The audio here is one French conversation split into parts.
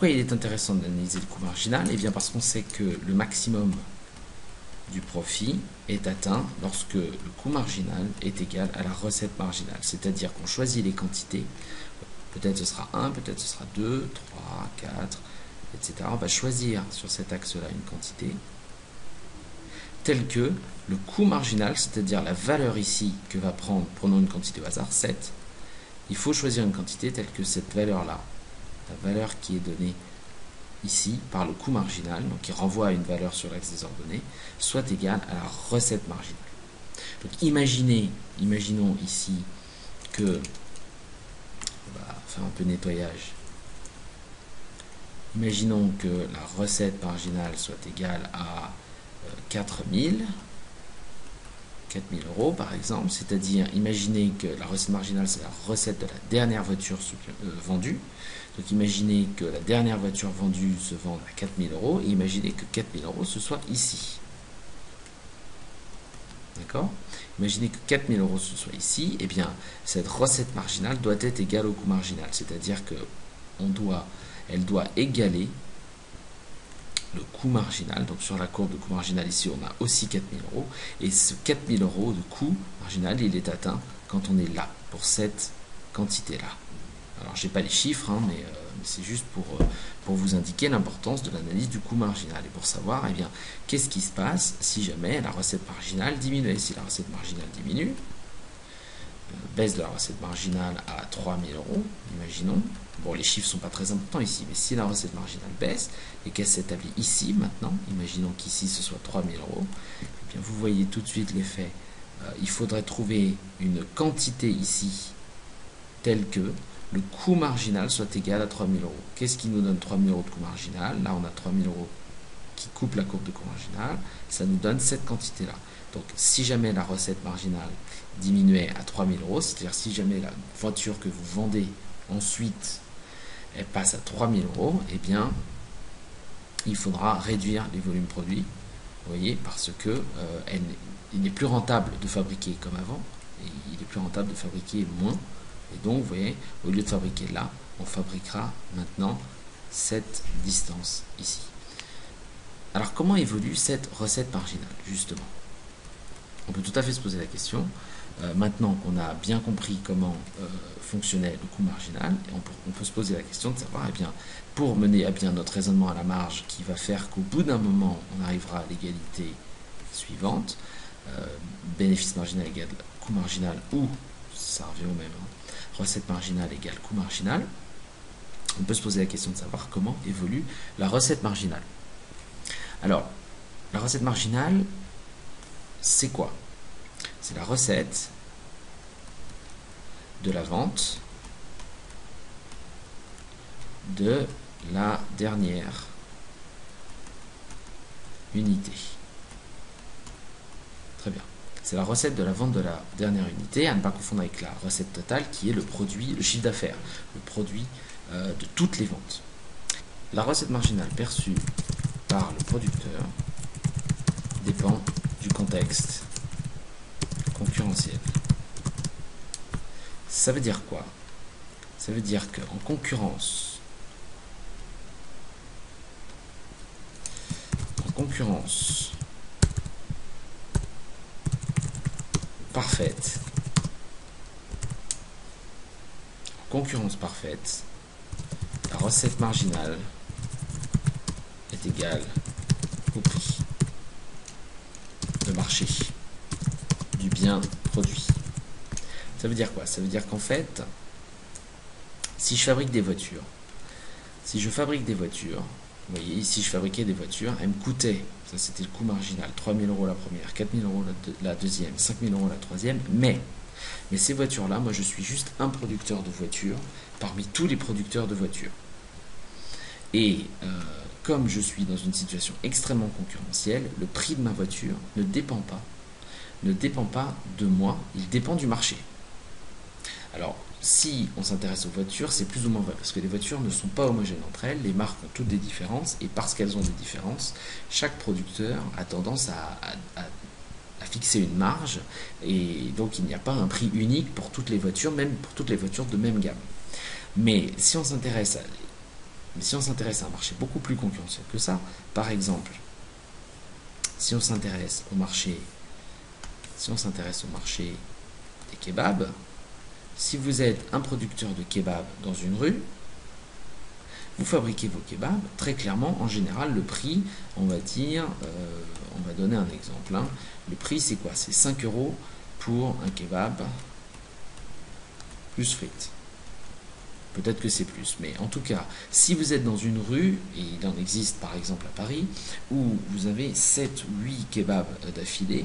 Pourquoi il est intéressant d'analyser le coût marginal? Eh bien parce qu'on sait que le maximum du profit est atteint lorsque le coût marginal est égal à la recette marginale. C'est-à-dire qu'on choisit les quantités, peut-être ce sera 1, peut-être ce sera 2, 3, 4, etc. On va choisir sur cet axe-là une quantité telle que le coût marginal, c'est-à-dire la valeur ici que va prendre, prenons une quantité au hasard, 7, il faut choisir une quantité telle que cette valeur-là, la valeur qui est donnée ici par le coût marginal, donc qui renvoie à une valeur sur l'axe des ordonnées, soit égale à la recette marginale. Donc imaginons ici que, on va faire un peu de nettoyage, imaginons que la recette marginale soit égale à 4000 euros par exemple, c'est-à-dire imaginez que la recette marginale c'est la recette de la dernière voiture vendue. Donc imaginez que la dernière voiture vendue se vende à 4000 euros et imaginez que 4000 euros ce soit ici. D'accord? Imaginez que 4000 euros ce soit ici, et bien cette recette marginale doit être égale au coût marginal, c'est-à-dire que elle doit égaler le coût marginal. Donc sur la courbe de coût marginal ici on a aussi 4000 euros, et ce 4000 euros de coût marginal il est atteint quand on est là, pour cette quantité là. Alors j'ai pas les chiffres, hein, mais c'est juste pour vous indiquer l'importance de l'analyse du coût marginal, et pour savoir eh bien qu'est-ce qui se passe si jamais la recette marginale diminue. Si la recette marginale diminue, baisse de la recette marginale à 3000 euros, imaginons. Bon, les chiffres ne sont pas très importants ici, mais si la recette marginale baisse et qu'elle s'établit ici maintenant, imaginons qu'ici ce soit 3000 euros, eh bien vous voyez tout de suite l'effet. Il faudrait trouver une quantité ici telle que le coût marginal soit égal à 3000 euros. Qu'est-ce qui nous donne 3000 euros de coût marginal? Là, on a 3000 euros qui coupe la courbe de coût marginal. Ça nous donne cette quantité-là. Donc, si jamais la recette marginale diminuait à 3000 euros, c'est-à-dire si jamais la voiture que vous vendez ensuite, elle passe à 3000 euros, eh bien, il faudra réduire les volumes produits. Vous voyez, parce que il n'est plus rentable de fabriquer comme avant, et il est plus rentable de fabriquer moins. Et donc, vous voyez, au lieu de fabriquer là, on fabriquera maintenant cette distance ici. Alors, comment évolue cette recette marginale, justement? On peut tout à fait se poser la question. Maintenant qu'on a bien compris comment fonctionnait le coût marginal, on peut se poser la question de savoir, eh bien, pour mener à bien notre raisonnement à la marge, qui va faire qu'au bout d'un moment, on arrivera à l'égalité suivante, bénéfice marginal égale coût marginal, ou, ça revient au même, hein, recette marginale égale coût marginal, on peut se poser la question de savoir comment évolue la recette marginale. Alors, la recette marginale, c'est quoi? C'est la recette de la vente de la dernière unité. Très bien. C'est la recette de la vente de la dernière unité, à ne pas confondre avec la recette totale qui est le produit, le chiffre d'affaires, le produit de toutes les ventes. La recette marginale perçue par le producteur dépend du contexte concurrentiel. Ça veut dire quoi? Ça veut dire qu'en concurrence parfaite, la recette marginale est égale au prix de marché du bien produit. Ça veut dire quoi? Ça veut dire qu'en fait, si je fabrique des voitures, vous voyez, ici je fabriquais des voitures, elles me coûtaient, ça c'était le coût marginal, 3000 euros la première, 4000 euros la deuxième, 5000 euros la troisième, mais ces voitures-là, moi je suis juste un producteur de voitures parmi tous les producteurs de voitures. Et comme je suis dans une situation extrêmement concurrentielle, le prix de ma voiture ne dépend pas de moi, il dépend du marché. Alors, si on s'intéresse aux voitures, c'est plus ou moins vrai, parce que les voitures ne sont pas homogènes entre elles, les marques ont toutes des différences, et parce qu'elles ont des différences, chaque producteur a tendance à fixer une marge, et donc il n'y a pas un prix unique pour toutes les voitures, même pour toutes les voitures de même gamme. Mais si on s'intéresse Mais si on s'intéresse à un marché beaucoup plus concurrentiel que ça, par exemple, si on s'intéresse au marché des kebabs, si vous êtes un producteur de kebabs dans une rue, vous fabriquez vos kebabs, très clairement, en général, le prix, on va dire, on va donner un exemple, hein. Le prix, c'est quoi? C'est 5 € pour un kebab plus frites. Peut-être que c'est plus, mais en tout cas, si vous êtes dans une rue, et il en existe par exemple à Paris, où vous avez 7 ou 8 kebabs d'affilée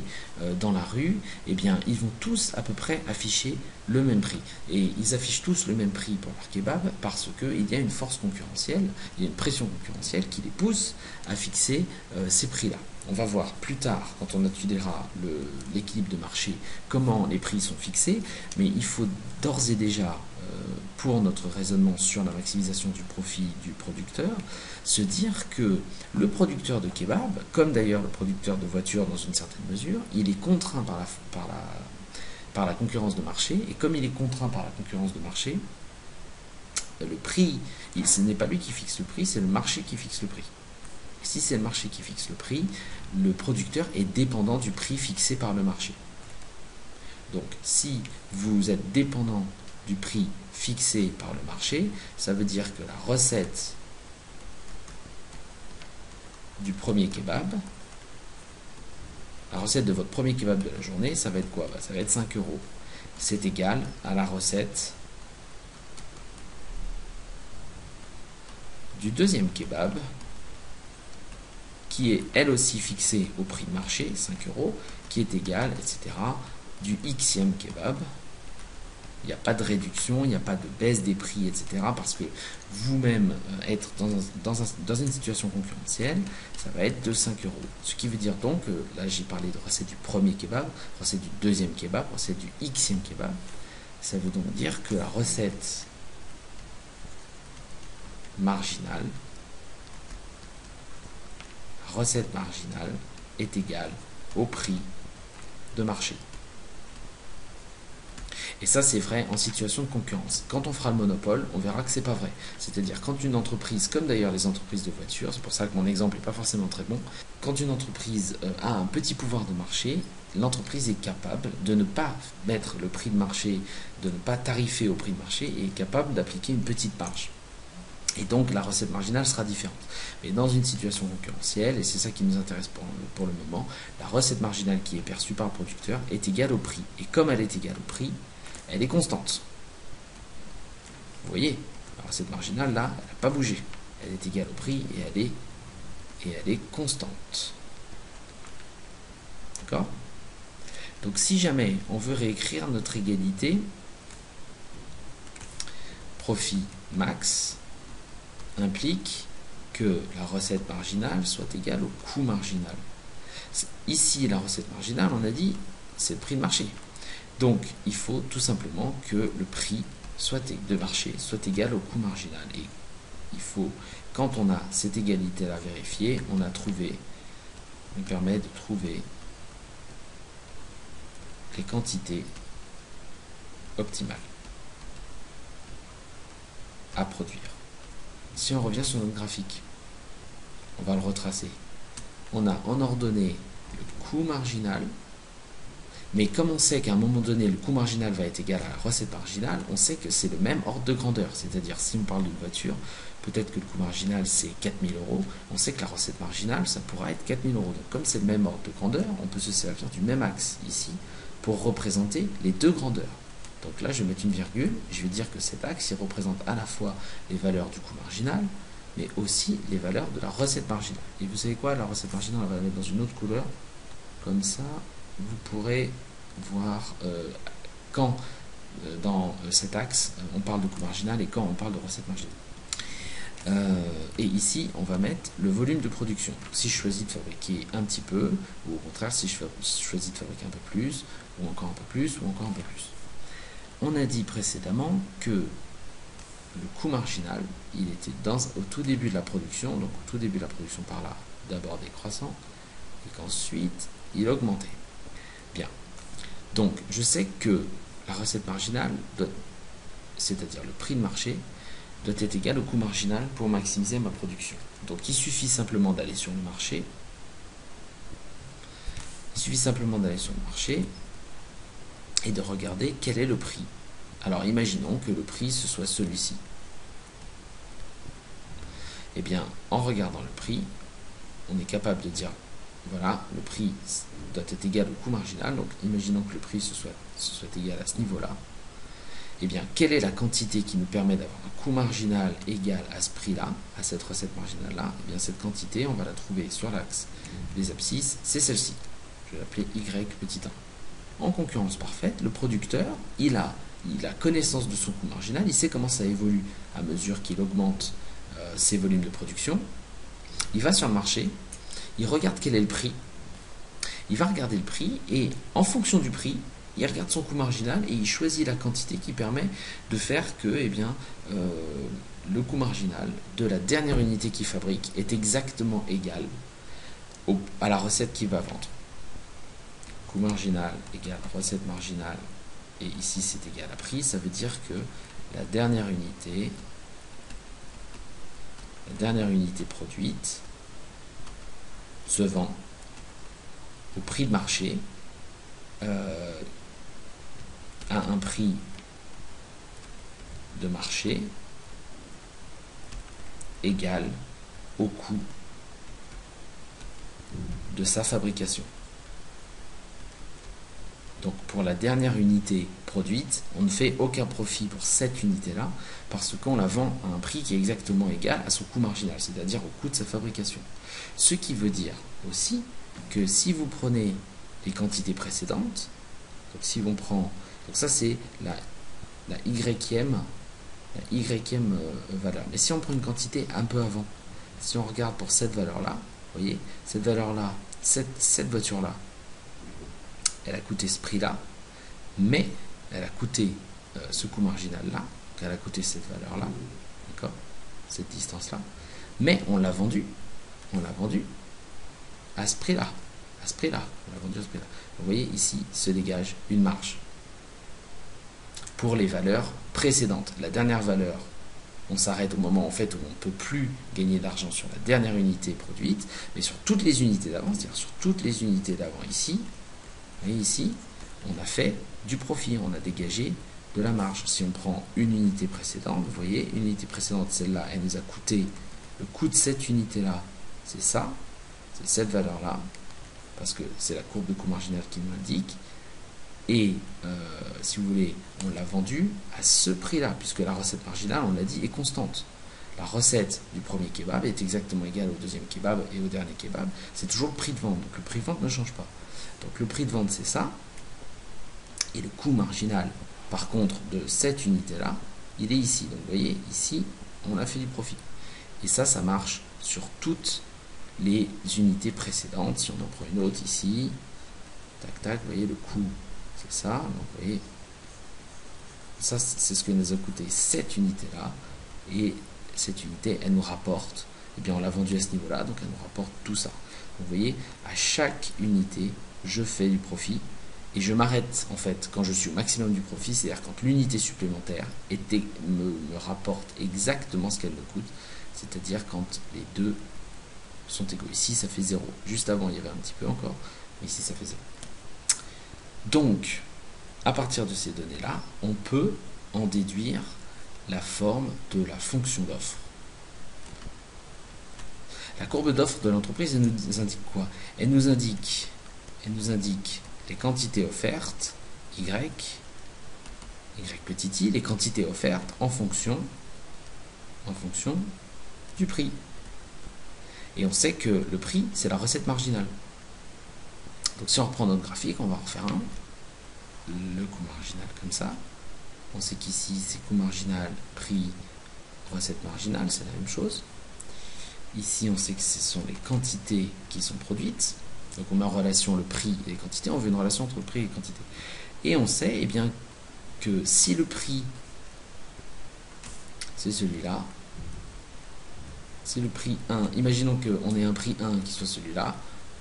dans la rue, eh bien, ils vont tous à peu près afficher le même prix. Et ils affichent tous le même prix pour leur kebab parce qu'il y a une force concurrentielle, il y a une pression concurrentielle qui les pousse à fixer ces prix-là. On va voir plus tard, quand on étudiera l'équilibre de marché, comment les prix sont fixés, mais il faut d'ores et déjà, pour notre raisonnement sur la maximisation du profit du producteur, se dire que le producteur de kebab, comme d'ailleurs le producteur de voitures dans une certaine mesure, il est contraint par la concurrence de marché, et comme il est contraint par la concurrence de marché, le prix, ce n'est pas lui qui fixe le prix, c'est le marché qui fixe le prix. Si c'est le marché qui fixe le prix, le producteur est dépendant du prix fixé par le marché. Donc, si vous êtes dépendant du prix fixé par le marché, ça veut dire que la recette du premier kebab, la recette de votre premier kebab de la journée, ça va être quoi? Ça va être 5 €. C'est égal à la recette du deuxième kebab, qui est elle aussi fixée au prix de marché, 5 €, qui est égal, etc., du xème kebab. Il n'y a pas de réduction, il n'y a pas de baisse des prix, etc., parce que vous-même, être dans une situation concurrentielle, ça va être de 5 €. Ce qui veut dire donc, là j'ai parlé de recette du premier kebab, recette du deuxième kebab, recette du xème kebab. Ça veut donc dire que la recette marginale est égale au prix de marché. Et ça, c'est vrai en situation de concurrence. Quand on fera le monopole, on verra que c'est pas vrai. C'est-à-dire quand une entreprise, comme d'ailleurs les entreprises de voitures, c'est pour ça que mon exemple n'est pas forcément très bon, quand une entreprise a un petit pouvoir de marché, l'entreprise est capable de ne pas mettre le prix de marché, de ne pas tarifer au prix de marché, et est capable d'appliquer une petite marge. Et donc la recette marginale sera différente. Mais dans une situation concurrentielle, et c'est ça qui nous intéresse pour le moment, la recette marginale qui est perçue par le producteur est égale au prix. Et comme elle est égale au prix, elle est constante. Vous voyez, la recette marginale là, elle n'a pas bougé. Elle est égale au prix et elle est constante. D'accord? Donc si jamais on veut réécrire notre égalité, profit max implique que la recette marginale soit égale au coût marginal. Ici, la recette marginale, on a dit, c'est le prix de marché. Donc, il faut tout simplement que le prix de marché soit égal au coût marginal. Et il faut, quand on a cette égalité à vérifier, on permet de trouver les quantités optimales à produire. Si on revient sur notre graphique, on va le retracer. On a en ordonnée le coût marginal, mais comme on sait qu'à un moment donné, le coût marginal va être égal à la recette marginale, on sait que c'est le même ordre de grandeur. C'est-à-dire, si on parle d'une voiture, peut-être que le coût marginal c'est 4 000 €, on sait que la recette marginale, ça pourra être 4 000 €. Donc comme c'est le même ordre de grandeur, on peut se servir du même axe ici pour représenter les deux grandeurs. Donc là, je vais mettre une virgule, je vais dire que cet axe, il représente à la fois les valeurs du coût marginal, mais aussi les valeurs de la recette marginale. Et vous savez quoi, la recette marginale, on va la mettre dans une autre couleur. Comme ça, vous pourrez voir quand dans cet axe, on parle de coût marginal et quand on parle de recette marginale. Et ici, on va mettre le volume de production. Donc, si je choisis de fabriquer un petit peu, ou au contraire, si je choisis de fabriquer un peu plus, ou encore un peu plus, ou encore un peu plus. On a dit précédemment que le coût marginal, il était au tout début de la production, donc au tout début de la production par là, d'abord décroissant, et qu'ensuite, il augmentait. Bien. Donc, je sais que la recette marginale, c'est-à-dire le prix de marché, doit être égal au coût marginal pour maximiser ma production. Donc il suffit simplement d'aller sur le marché. Il suffit simplement d'aller sur le marché et de regarder quel est le prix. Alors imaginons que le prix ce soit celui-ci. Eh bien, en regardant le prix, on est capable de dire, voilà, le prix doit être égal au coût marginal. Donc imaginons que le prix ce soit égal à ce niveau-là. Eh bien, quelle est la quantité qui nous permet d'avoir un coût marginal égal à ce prix-là, à cette recette marginale-là? Eh bien, cette quantité, on va la trouver sur l'axe des abscisses, c'est celle-ci. Je vais l'appeler Y petit 1. En concurrence parfaite, le producteur, il a connaissance de son coût marginal, il sait comment ça évolue à mesure qu'il augmente ses volumes de production. Il va sur le marché, il regarde quel est le prix, il va regarder le prix et en fonction du prix, il regarde son coût marginal et il choisit la quantité qui permet de faire que le coût marginal de la dernière unité qu'il fabrique est exactement égal à la recette qu'il va vendre. Coût marginal égale recette marginale, et ici c'est égal à prix. Ça veut dire que la dernière unité produite se vend au prix de marché à un prix de marché égal au coût de sa fabrication. Donc pour la dernière unité produite, on ne fait aucun profit pour cette unité-là parce qu'on la vend à un prix qui est exactement égal à son coût marginal, c'est-à-dire au coût de sa fabrication. Ce qui veut dire aussi que si vous prenez les quantités précédentes, donc si on prend, donc ça c'est la y-ème valeur. Mais si on prend une quantité un peu avant, si on regarde pour cette valeur-là, vous voyez, cette valeur-là, cette voiture-là, elle a coûté ce prix-là, mais elle a coûté ce coût marginal-là, donc elle a coûté cette valeur-là, d'accord, cette distance-là, mais on l'a vendu à ce prix-là, on l'a vendu à ce prix-là. Vous voyez, ici se dégage une marge pour les valeurs précédentes. La dernière valeur, on s'arrête au moment en fait où on ne peut plus gagner d'argent sur la dernière unité produite, mais sur toutes les unités d'avant, c'est-à-dire sur toutes les unités d'avant ici. Et ici, on a fait du profit, on a dégagé de la marge. Si on prend une unité précédente, vous voyez, une unité précédente, celle-là, elle nous a coûté, le coût de cette unité-là, c'est ça, c'est cette valeur-là, parce que c'est la courbe de coût marginal qui nous l'indique. Et si vous voulez, on l'a vendu à ce prix-là, puisque la recette marginale, on l'a dit, est constante. La recette du premier kebab est exactement égale au deuxième kebab et au dernier kebab. C'est toujours le prix de vente, donc le prix de vente ne change pas. Donc le prix de vente c'est ça, et le coût marginal par contre de cette unité-là, il est ici. Donc vous voyez, ici on a fait du profit. Et ça marche sur toutes les unités précédentes. Si on en prend une autre ici, tac tac, vous voyez le coût c'est ça. Donc vous voyez, ça c'est ce que nous a coûté cette unité-là, et cette unité elle nous rapporte, eh bien on l'a vendue à ce niveau-là, donc elle nous rapporte tout ça. Donc, vous voyez, à chaque unité je fais du profit et je m'arrête en fait quand je suis au maximum du profit, c'est-à-dire quand l'unité supplémentaire me rapporte exactement ce qu'elle me coûte, c'est-à-dire quand les deux sont égaux. Ici ça fait 0, juste avant il y avait un petit peu encore, mais ici ça fait 0. Donc à partir de ces données là, on peut en déduire la forme de la fonction d'offre. La courbe d'offre de l'entreprise, elle nous indique quoi? Elle nous indique les quantités offertes, Y petit i, les quantités offertes en fonction du prix. Et on sait que le prix, c'est la recette marginale. Donc si on reprend notre graphique, on va en refaire un. Le coût marginal comme ça. On sait qu'ici, c'est coût marginal, prix, recette marginale, c'est la même chose. Ici, on sait que ce sont les quantités qui sont produites. Donc on met en relation le prix et les quantités. On veut une relation entre le prix et les quantités. Et on sait bien que si le prix, c'est celui-là, si le prix 1, imaginons qu'on ait un prix 1 qui soit celui-là,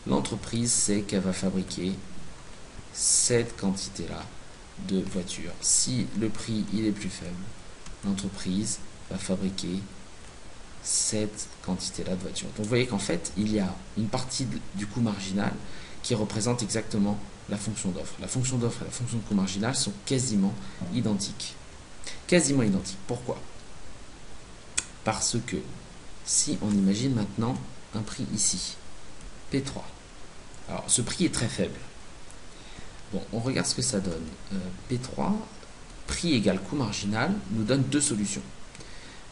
l'entreprise sait qu'elle va fabriquer cette quantité-là de voitures. Si le prix il est plus faible, l'entreprise va fabriquer cette quantité-là de voitures. Donc vous voyez qu'en fait, il y a une partie du coût marginal qui représente exactement la fonction d'offre. La fonction d'offre et la fonction de coût marginal sont quasiment identiques. Quasiment identiques. Pourquoi? Parce que si on imagine maintenant un prix ici, P3. Alors ce prix est très faible. Bon, on regarde ce que ça donne. P3, prix égale coût marginal, nous donne deux solutions.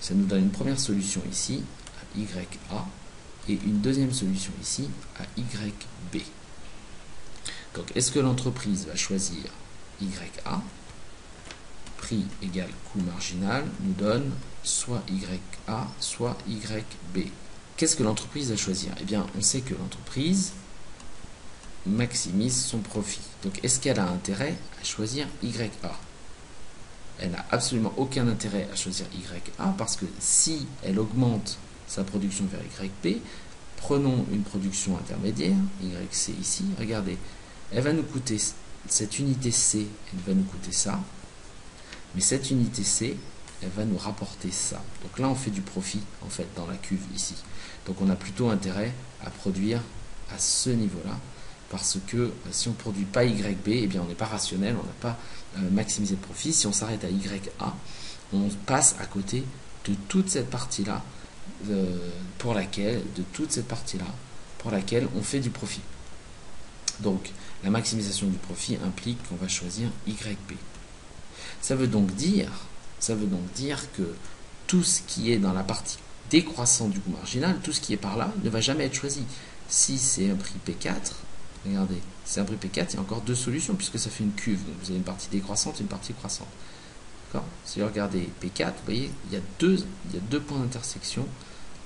Ça nous donne une première solution ici, à YA, et une deuxième solution ici, à YB. Donc, est-ce que l'entreprise va choisir YA, prix égale coût marginal, nous donne soit YA, soit YB. Qu'est-ce que l'entreprise va choisir? Eh bien, on sait que l'entreprise maximise son profit. Donc, est-ce qu'elle a intérêt à choisir YA? Elle n'a absolument aucun intérêt à choisir YA parce que si elle augmente sa production vers YB, prenons une production intermédiaire, YC ici, regardez, elle va nous coûter, cette unité C, elle va nous coûter ça, mais cette unité C, elle va nous rapporter ça. Donc là, on fait du profit, en fait, dans la cuve ici. Donc on a plutôt intérêt à produire à ce niveau-là, parce que si on ne produit pas YB, eh bien on n'est pas rationnel, on n'a pas maximisé le profit. Si on s'arrête à YA, on passe à côté de toute cette partie-là, pour laquelle on fait du profit. Donc la maximisation du profit implique qu'on va choisir YB. Ça veut donc dire que tout ce qui est dans la partie décroissante du coût marginal, tout ce qui est par là, ne va jamais être choisi. Si c'est un prix P4, regardez, c'est un prix P4, il y a encore deux solutions puisque ça fait une cuve. Donc vous avez une partie décroissante et une partie croissante. D'accord? Si vous regardez P4, vous voyez, il y a deux points d'intersection.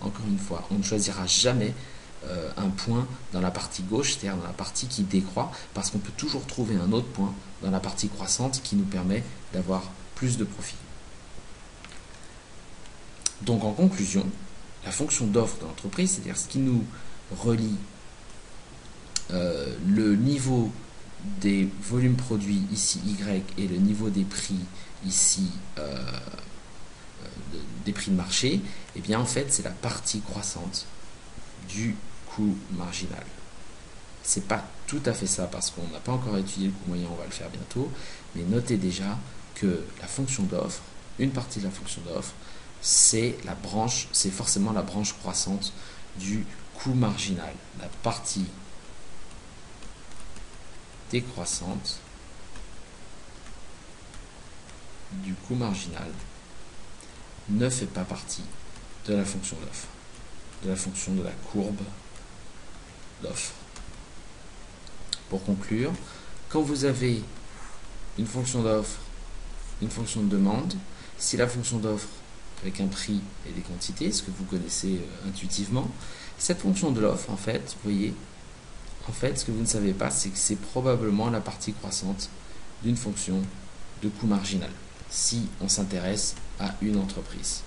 Encore une fois, on ne choisira jamais un point dans la partie gauche, c'est-à-dire dans la partie qui décroît, parce qu'on peut toujours trouver un autre point dans la partie croissante qui nous permet d'avoir plus de profit. Donc en conclusion, la fonction d'offre de l'entreprise, c'est-à-dire ce qui nous relie le niveau des volumes produits ici Y et le niveau des prix ici des prix de marché, et bien en fait c'est la partie croissante du coût marginal. C'est pas tout à fait ça parce qu'on n'a pas encore étudié le coût moyen, on va le faire bientôt, mais notez déjà que la fonction d'offre, une partie de la fonction d'offre, c'est forcément la branche croissante du coût marginal. La partie décroissante du coût marginal ne fait pas partie de la fonction d'offre, de la fonction de la courbe d'offre. Pour conclure, quand vous avez une fonction d'offre, une fonction de demande, si la fonction d'offre avec un prix et des quantités, ce que vous connaissez intuitivement, cette fonction de l'offre, en fait, vous voyez, en fait, ce que vous ne savez pas, c'est que c'est probablement la partie croissante d'une fonction de coût marginal, si on s'intéresse à une entreprise.